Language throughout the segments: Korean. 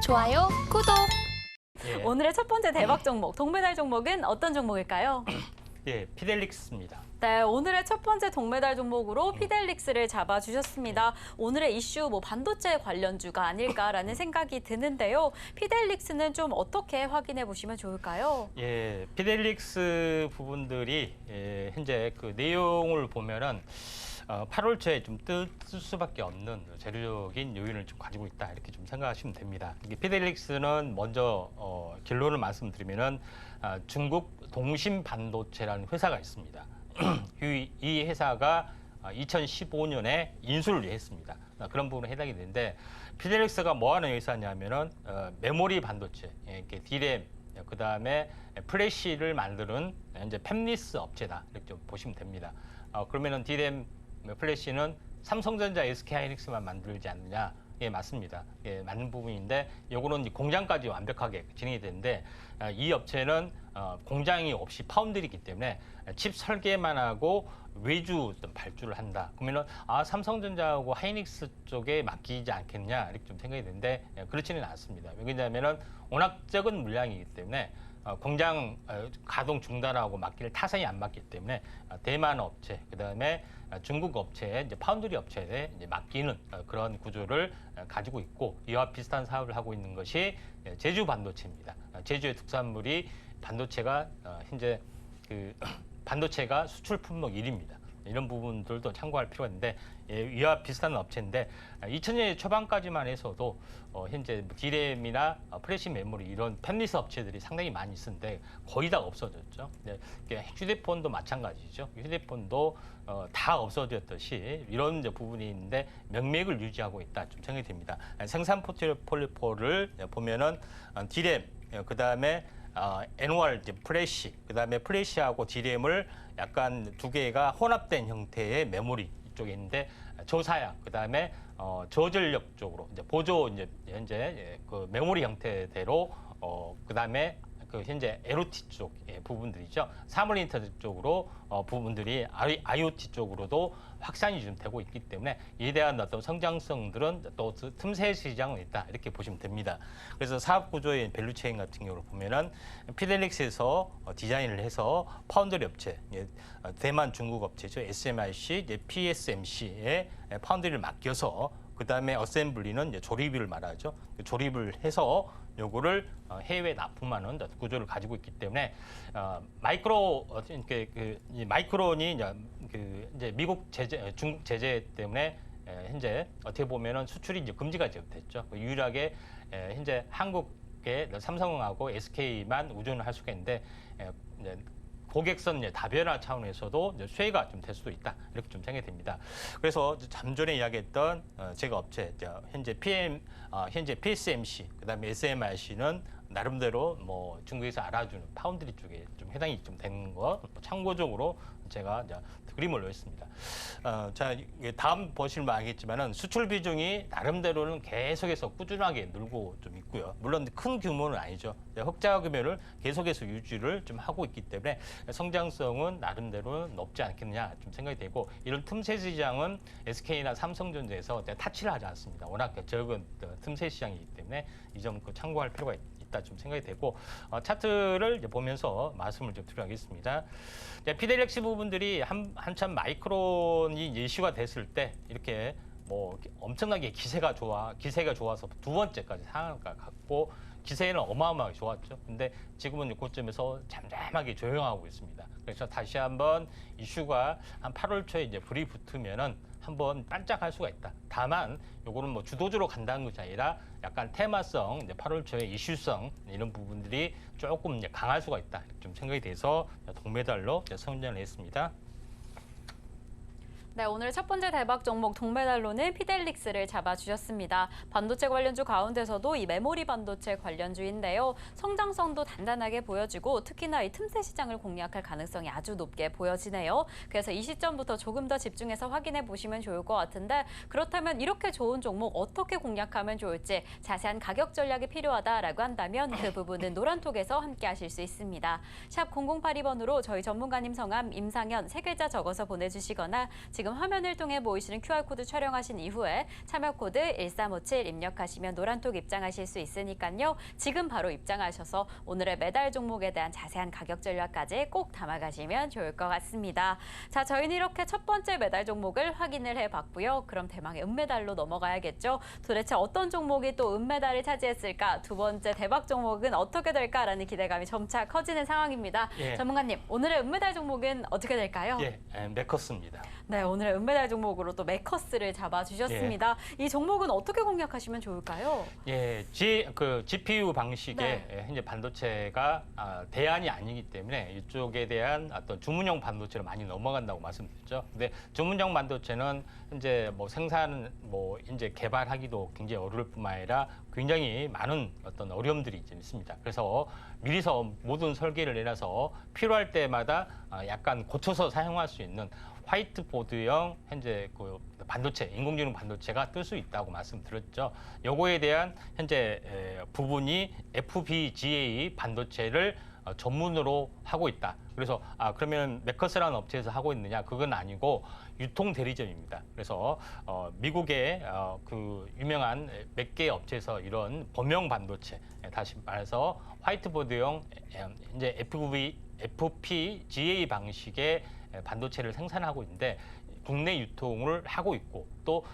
좋아요, 구독. 예, 오늘의 첫 번째 대박 종목, 동메달 종목은 어떤 종목일까요? 예, 피델릭스입니다. 네, 오늘의 첫 번째 동메달 종목으로 피델릭스를 잡아주셨습니다. 오늘의 이슈 반도체 관련주가 아닐까라는 생각이 드는데요. 피델릭스는 좀 어떻게 확인해 보시면 좋을까요? 예, 피델릭스 부분들이 현재 그 내용을 보면은 8월 초에 좀 뜰 수밖에 없는 재료적인 요인을 좀 가지고 있다 이렇게 좀 생각하시면 됩니다. 이게 피델릭스는 먼저 결론을 말씀드리면은 중국 동심 반도체라는 회사가 있습니다. 이 회사가 2015년에 인수를 했습니다. 그런 부분에 해당이 되는데 피델릭스가 뭐 하는 회사냐면은 메모리 반도체, 이렇게 D램, 그 다음에 플래시를 만드는 이제 팹리스 업체다 이렇게 좀 보시면 됩니다. 그러면은 D램, 플래시는 삼성전자, SK하이닉스만 만들지 않느냐? 예, 맞습니다. 예, 맞는 부분인데 요거는 공장까지 완벽하게 진행이 되는데 이 업체는 공장이 없이 파운드리이기 때문에 칩 설계만 하고 외주 발주를 한다. 그러면은 삼성전자하고 하이닉스 쪽에 맡기지 않겠냐 이렇게 좀 생각이 드는데 그렇지는 않습니다. 왜냐하면은 워낙 적은 물량이기 때문에 공장 가동 중단하고 맡길 타선이 안 맞기 때문에 대만 업체, 그 다음에 중국 업체에 이제 파운드리 업체에 이제 맡기는 그런 구조를 가지고 있고 이와 비슷한 사업을 하고 있는 것이 제주 반도체입니다. 제주의 특산물이 반도체가 현재 그 반도체가 수출 품목 1위입니다. 이런 부분들도 참고할 필요가 있는데 이와 비슷한 업체인데 2000년 초반까지만 해서도 현재 D램이나 플래시 메모리 이런 팹리스 업체들이 상당히 많이 있었는데 거의 다 없어졌죠. 휴대폰도 마찬가지죠. 휴대폰도 다 없어졌듯이 이런 이제 부분이 있는데 명맥을 유지하고 있다 좀 생각이 됩니다. 생산 포트폴리오를 보면은 D램, 그 다음에 애누얼 플래시, 그 다음에 플래시하고 D램을 약간 두 개가 혼합된 형태의 메모리 쪽에 있는데 저사양, 그 다음에 저전력 쪽으로 이제 보조 이제 현재 그 메모리 형태대로 그 다음에 그 현재 LOT 쪽 부분들이죠. 사물 인터넷 쪽으로 부분들이 IoT 쪽으로도 확산이 좀 되고 있기 때문에 이에 대한 어떤 성장성들은 또 틈새 시장은 있다 이렇게 보시면 됩니다. 그래서 사업 구조의 밸류체인 같은 경우를 보면은 피델릭스에서 디자인을 해서 파운드리 업체, 대만 중국 업체죠. SMIC, PSMC에 파운드리를 맡겨서 그 다음에 어셈블리는 이제 조립을 말하죠. 조립을 해서 요거를 해외에 납품하는 구조를 가지고 있기 때문에 마이크론이 이제 미국 제재, 중국 제재 때문에 현재 어떻게 보면은 수출이 이제 금지가 됐죠. 유일하게 현재 한국의 삼성하고 SK만 의존을 할 수가 있는데 고객선 다변화 차원에서도 수혜가 좀 될 수도 있다 이렇게 좀 생각이 됩니다. 그래서 잠전에 이야기했던 제가 업체 현재 PSMC 그다음에 SMIC는 나름대로 뭐 중국에서 알아주는 파운드리 쪽에 좀 해당이 좀 되는 거 참고적으로 제가 이제 그림을 넣었습니다. 자, 다음 보시면 알겠지만은 수출 비중이 나름대로는 계속해서 꾸준하게 늘고 좀 있고요. 물론 큰 규모는 아니죠. 흑자 규모를 계속해서 유지를 좀 하고 있기 때문에 성장성은 나름대로는 높지 않겠느냐 좀 생각이 되고 이런 틈새 시장은 SK나 삼성전자에서 타치를 하지 않습니다. 워낙 적은 틈새 시장이기 때문에 이 점 참고할 필요가 있다 좀 생각이 되고 차트를 이제 보면서 말씀을 좀 드리겠습니다. 피델릭스 부분들이 한참 마이크론이 이슈가 됐을 때 이렇게 뭐 엄청나게 기세가 좋아서 두 번째까지 상한가 갔고 기세는 어마어마하게 좋았죠. 근데 지금은 고점에서 잠잠하게 조용하고 있습니다. 그래서 다시 한번 이슈가 한 8월 초에 이제 불이 붙으면은 한번 반짝할 수가 있다. 다만 요거는 뭐 주도주로 간다는 것이 아니라 약간 테마성, 이제 8월 초에 이슈성 이런 부분들이 조금 이제 강할 수가 있다. 좀 생각이 돼서 동메달로 선정을 했습니다. 네, 오늘 첫 번째 대박 종목 동메달로는 피델릭스를 잡아주셨습니다. 반도체 관련주 가운데서도 이 메모리 반도체 관련주인데요. 성장성도 단단하게 보여지고 특히나 이 틈새 시장을 공략할 가능성이 아주 높게 보여지네요. 그래서 이 시점부터 조금 더 집중해서 확인해 보시면 좋을 것 같은데 그렇다면 이렇게 좋은 종목 어떻게 공략하면 좋을지 자세한 가격 전략이 필요하다라고 한다면 그 부분은 노란톡에서 함께 하실 수 있습니다. 샵 0082번으로 저희 전문가님 성함 임상현 세 글자 적어서 보내주시거나 지금 지금 화면을 통해 보이시는 QR코드 촬영하신 이후에 참여코드 1357 입력하시면 노란톡 입장하실 수 있으니까요. 지금 바로 입장하셔서 오늘의 메달 종목에 대한 자세한 가격 전략까지 꼭 담아가시면 좋을 것 같습니다. 자, 저희는 이렇게 첫 번째 메달 종목을 확인을 해봤고요. 그럼 대망의 은메달로 넘어가야겠죠. 도대체 어떤 종목이 또 은메달을 차지했을까? 두 번째 대박 종목은 어떻게 될까라는 기대감이 점차 커지는 상황입니다. 예. 전문가님, 오늘의 은메달 종목은 어떻게 될까요? 예, 메커스입니다. 네, 오늘의 은메달 종목으로 또 메커스를 잡아주셨습니다. 이 종목은 어떻게 공략하시면 좋을까요? 예, GPU 방식의 네. 현재 반도체가 대안이 아니기 때문에 이쪽에 대한 어떤 주문형 반도체로 많이 넘어간다고 말씀드렸죠. 근데 주문형 반도체는 현재 뭐 생산, 뭐 이제 개발하기도 굉장히 어려울 뿐만 아니라 굉장히 많은 어떤 어려움들이 이제 있습니다. 그래서 미리서 모든 설계를 내놔서 필요할 때마다 약간 고쳐서 사용할 수 있는 화이트보드형 현재 그 반도체, 인공지능 반도체가 뜰 수 있다고 말씀드렸죠. 요거에 대한 현재 부분이 FPGA 반도체를 전문으로 하고 있다. 그래서 그러면 메커스라는 업체에서 하고 있느냐? 그건 아니고 유통 대리점입니다. 그래서 미국의 그 유명한 몇 개 업체에서 이런 범용 반도체, 다시 말해서 화이트보드형 이제 FPGA 방식의 반도체를 생산하고 있는데 국내 유통을 하고 있고 또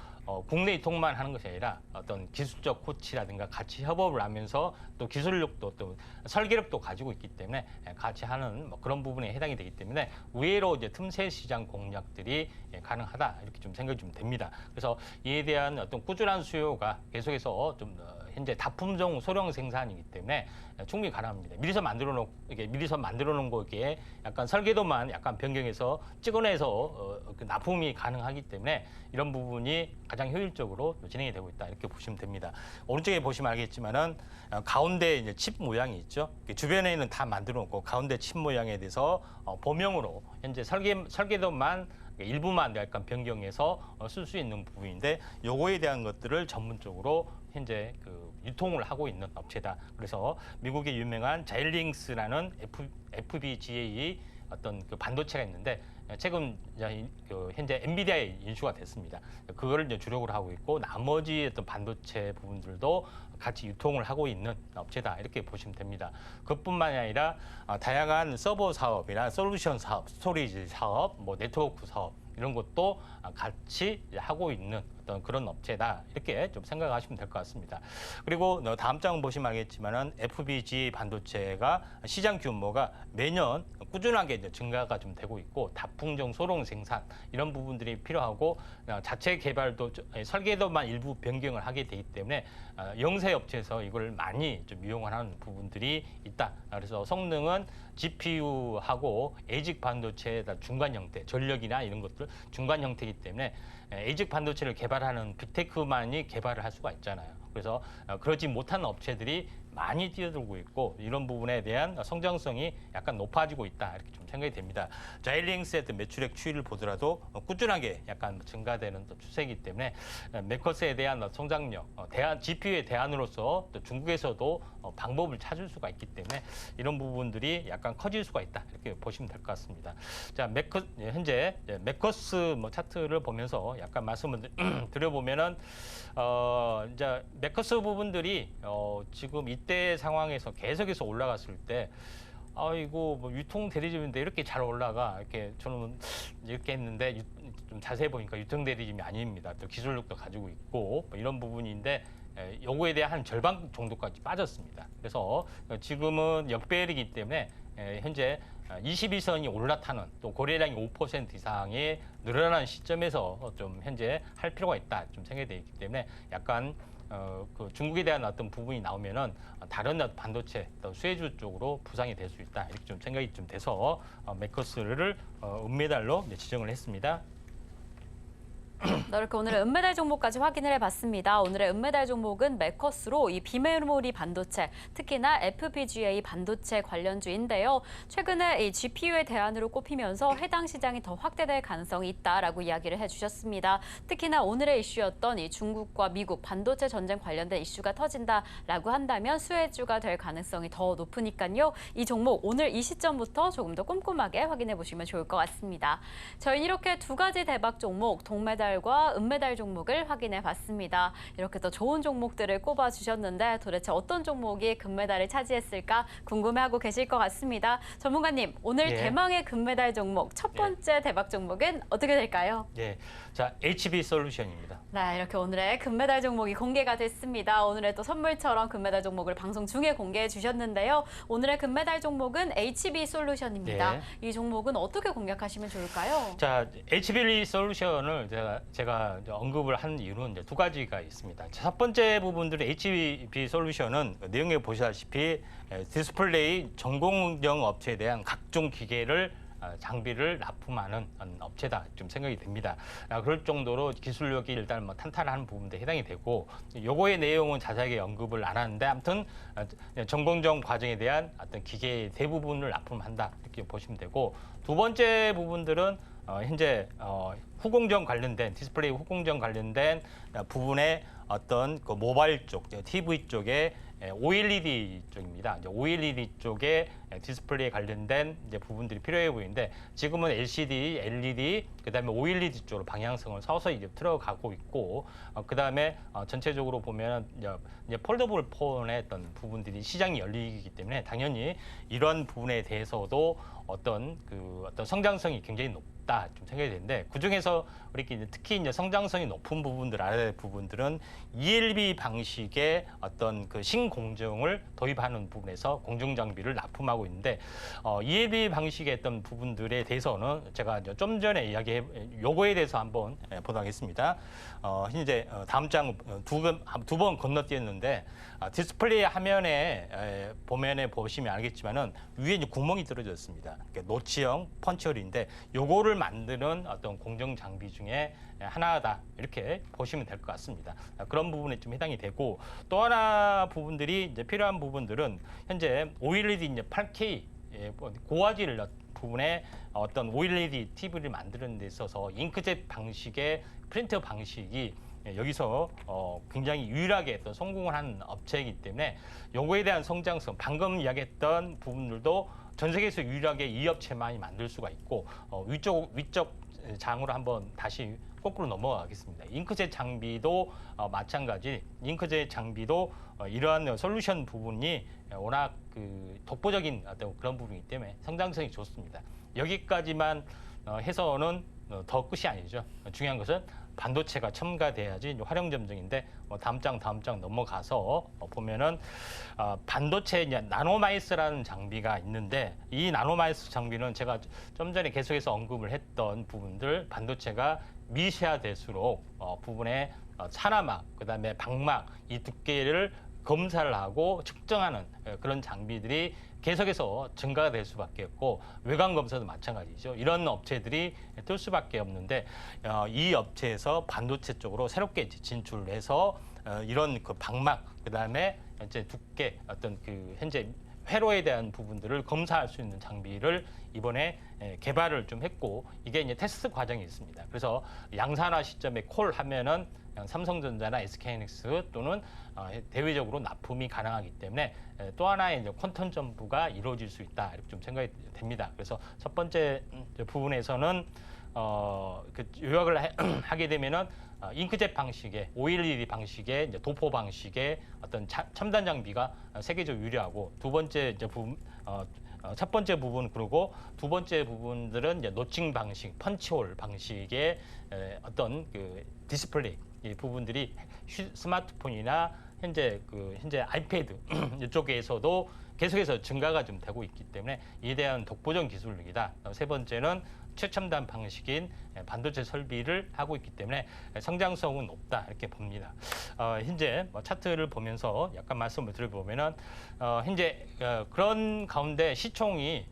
국내 유통만 하는 것이 아니라 어떤 기술적 코치라든가 같이 협업을 하면서 또 기술력도 또 설계력도 가지고 있기 때문에 같이 하는 뭐 그런 부분에 해당이 되기 때문에 의외로 이제 틈새 시장 공략들이 가능하다 이렇게 좀 생각이 좀 됩니다. 그래서 이에 대한 어떤 꾸준한 수요가 계속해서 좀 현재 다품종 소량 생산이기 때문에 충분히 가능합니다. 미리서 만들어 놓은 거기에 약간 설계도만 약간 변경해서 찍어내서 그 납품이 가능하기 때문에 이런 부분이 가장 효율적으로 진행이 되고 있다 이렇게 보시면 됩니다. 오른쪽에 보시면 알겠지만은 가운데 이제 칩 모양이 있죠. 주변에는 다 만들어 놓고 가운데 칩 모양에 대해서 범용으로 현재 설계도만 일부만 약간 변경해서 쓸 수 있는 부분인데 요거에 대한 것들을 전문적으로 현재 그 유통을 하고 있는 업체다. 그래서 미국의 유명한 자일링스라는 FPGA 어떤 그 반도체가 있는데 최근 그 현재 엔비디아에 인수가 됐습니다. 그거를 이제 주력으로 하고 있고 나머지 어떤 반도체 부분들도 같이 유통을 하고 있는 업체다 이렇게 보시면 됩니다. 그뿐만이 아니라 다양한 서버 사업이나 솔루션 사업, 스토리지 사업, 뭐 네트워크 사업 이런 것도 같이 하고 있는 어떤 그런 업체다 이렇게 좀 생각하시면 될 것 같습니다. 그리고 다음 장 보시면 알겠지만은 FPGA 반도체가 시장 규모가 매년 꾸준하게 이제 증가가 좀 되고 있고 다품종 소량 생산 이런 부분들이 필요하고 자체 개발도 설계도만 일부 변경을 하게 되기 때문에 영세 업체에서 이걸 많이 좀 이용하는 부분들이 있다. 그래서 성능은 GPU하고 에이직 반도체의 중간 형태, 전력이나 이런 것들 중간 형태이기 때문에 에이직 반도체를 개발하는 빅테크만이 개발을 할 수가 있잖아요. 그래서 그러지 못한 업체들이 많이 뛰어들고 있고 이런 부분에 대한 성장성이 약간 높아지고 있다 이렇게 좀 생각이 됩니다. 자일링스의 매출액 추이를 보더라도 꾸준하게 약간 증가되는 또 추세이기 때문에 메커스에 대한 성장력, GPU의 대안으로서 또 중국에서도 방법을 찾을 수가 있기 때문에 이런 부분들이 약간 커질 수가 있다 이렇게 보시면 될 것 같습니다. 자, 현재 메커스 뭐 차트를 보면서 약간 말씀을 드려보면은 이제 메커스 부분들이 지금 이때 상황에서 계속해서 올라갔을 때 이거 뭐 유통 대리점인데 이렇게 잘 올라가 이렇게 저는 이렇게 했는데 좀 자세히 보니까 유통 대리점이 아닙니다. 또 기술력도 가지고 있고 뭐 이런 부분인데 요거에 대한 한 절반 정도까지 빠졌습니다. 그래서 지금은 역배열이기 때문에 현재 21선이 올라타는 또 거래량이 5% 이상이 늘어나는 시점에서 좀 현재 할 필요가 있다 좀 생각이 되어 있기 때문에 약간 그 중국에 대한 어떤 부분이 나오면은 다른 반도체 수혜주 쪽으로 부상이 될 수 있다 이렇게 좀 생각이 좀 돼서 메커스를 은메달로 지정을 했습니다. 네, 이렇게 오늘의 은메달 종목까지 확인을 해봤습니다. 오늘의 은메달 종목은 매커스로 이 비메모리 반도체, 특히나 FPGA 반도체 관련주인데요. 최근에 이 GPU의 대안으로 꼽히면서 해당 시장이 더 확대될 가능성이 있다라고 이야기를 해주셨습니다. 특히나 오늘의 이슈였던 이 중국과 미국 반도체 전쟁 관련된 이슈가 터진다라고 한다면 수혜주가 될 가능성이 더 높으니까요. 이 종목 오늘 이 시점부터 조금 더 꼼꼼하게 확인해 보시면 좋을 것 같습니다. 저희는 이렇게 두 가지 대박 종목, 동메달과 은메달 종목을 확인해 봤습니다. 이렇게 또 좋은 종목들을 꼽아 주셨는데 도대체 어떤 종목이 금메달을 차지했을까 궁금해하고 계실 것 같습니다. 전문가님, 오늘 예. 대망의 금메달 종목 첫 번째 대박 종목은 어떻게 될까요? 예, 자 HB 솔루션입니다. 네, 이렇게 오늘의 금메달 종목이 공개가 됐습니다. 오늘의 또 선물처럼 금메달 종목을 방송 중에 공개해 주셨는데요. 오늘의 금메달 종목은 HB 솔루션입니다. 네. 이 종목은 어떻게 공략하시면 좋을까요? 자, HB 솔루션을 제가 이제 언급을 한 이유는 이제 두 가지가 있습니다. 첫 번째 부분들은 HB 솔루션은 내용에 보시다시피 디스플레이 전공정 업체에 대한 각종 기계를 장비를 납품하는 업체다 좀 생각이 됩니다. 그럴 정도로 기술력이 일단 뭐 탄탄한 부분도 해당이 되고 요거의 내용은 자세하게 언급을 안 하는데 아무튼 전공정 과정에 대한 어떤 기계의 대부분을 납품한다 이렇게 보시면 되고 두 번째 부분들은 현재 후공정 관련된 디스플레이 후공정 관련된 부분의 어떤 그 모바일 쪽, TV 쪽에 OLED 쪽입니다. 이제 OLED 쪽에 디스플레이 관련된 이제 부분들이 필요해 보이는데 지금은 LCD, LED, 그다음에 OLED 쪽으로 방향성을 서서히 이제 들어가고 있고 그다음에 전체적으로 보면 이제 폴더블 폰의 어떤 부분들이 시장이 열리기 때문에 당연히 이런 부분에 대해서도 어떤 성장성이 굉장히 높다 좀 생각이 되는데 그 중에서 우리 특히 이제 성장성이 높은 부분들 알아야 될 부분들은 ELB 방식의 어떤 그 신공정을 도입하는 부분에서 공정 장비를 납품하고 있는데 ELB 방식의 어떤 부분들에 대해서는 제가 이제 좀 전에 요거에 대해서 한번 보도록 하겠습니다. 현재 다음 장 두 번 건너뛰었는데 디스플레이 화면에 보면에 보시면 알겠지만은 위에 이제 구멍이 뚫어져 있습니다. 노치형 펀치홀인데 요거를 만드는 어떤 공정 장비 중에 하나다 이렇게 보시면 될 것 같습니다. 그런 부분에 좀 해당이 되고 또 하나 부분들이 이제 필요한 부분들은 현재 OLED 이제 8K 고화질 부분에 어떤 OLED TV를 만드는 데 있어서 잉크젯 방식의 프린터 방식이 여기서 굉장히 유일하게 또 성공을 한 업체이기 때문에 요거에 대한 성장성 방금 이야기했던 부분들도 전 세계에서 유일하게 이 업체만이 만들 수가 있고 위쪽 장으로 한번 다시 거꾸로 넘어가겠습니다. 잉크젯 장비도 마찬가지. 잉크젯 장비도 이러한 솔루션 부분이 워낙 그 독보적인 어떤 그런 부분이기 때문에 성장성이 좋습니다. 여기까지만 해서는 더 끝이 아니죠. 중요한 것은 반도체가 첨가돼야지 활용 점정인데 다음 장 넘어가서 보면은 반도체 이제 나노마이스라는 장비가 있는데 이 나노마이스 장비는 제가 좀 전에 계속해서 언급을 했던 부분들 반도체가 미세화될수록 부분의 산화막 그다음에 방막 이 두께를 검사를 하고 측정하는 그런 장비들이 계속해서 증가가 될 수밖에 없고 외관 검사도 마찬가지죠. 이런 업체들이 뜰 수밖에 없는데 이 업체에서 반도체 쪽으로 새롭게 진출해서 이런 그 방막 그다음에 이제 두께 어떤 그 현재 회로에 대한 부분들을 검사할 수 있는 장비를 이번에 개발을 좀 했고 이게 이제 테스트 과정이 있습니다. 그래서 양산화 시점에 콜 하면은 삼성전자나 SK하이닉스 또는 대외적으로 납품이 가능하기 때문에 또 하나의 이제 퀀텀 점프가 이루어질 수 있다 이렇게 좀 생각이 됩니다. 그래서 첫 번째 부분에서는 그 요약을 하게 되면은 잉크젯 방식의 OLED 방식의 이제 도포 방식의 어떤 첨단 장비가 세계적으로 유리하고 두 번째 이제 첫 번째 부분 그리고 두 번째 부분들은 이제 노칭 방식, 펀치홀 방식의 어떤 그 디스플레이 이 부분들이 스마트폰이나 현재 아이패드 이쪽에서도 계속해서 증가가 좀 되고 있기 때문에 이에 대한 독보적 기술력이다. 세 번째는 최첨단 방식인 반도체 설비를 하고 있기 때문에 성장성은 높다 이렇게 봅니다. 현재 차트를 보면서 약간 말씀을 드려보면은 현재 그런 가운데 시총이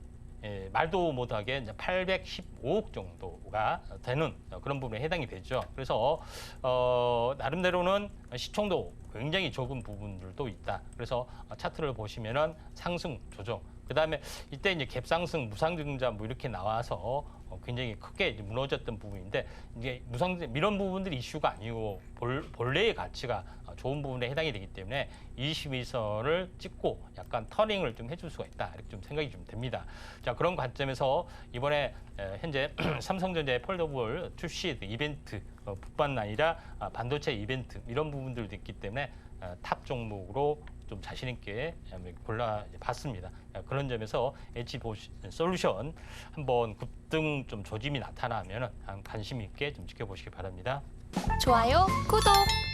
말도 못하게 이제 815억 정도가 되는 그런 부분에 해당이 되죠. 그래서 나름대로는 시총도 굉장히 적은 부분들도 있다. 그래서 차트를 보시면은 상승 조정. 그다음에 이때 이제 갭상승, 무상증자 뭐 이렇게 나와서 굉장히 크게 이제 무너졌던 부분인데 이게 이런 부분들이 이슈가 아니고 본래의 가치가 좋은 부분에 해당이 되기 때문에 22선을 찍고 약간 터닝을 좀 해줄 수가 있다 이렇게 좀 생각이 좀 됩니다. 자, 그런 관점에서 이번에 현재 삼성전자의 폴더블 출시 이벤트 뿐만 아니라 반도체 이벤트 이런 부분들도 있기 때문에 탑 종목으로 좀 자신 있게 골라봤습니다. 그런 점에서 H솔루션 한번 급등 좀 조짐이 나타나면 관심 있게 좀 지켜보시기 바랍니다. 좋아요, 구독!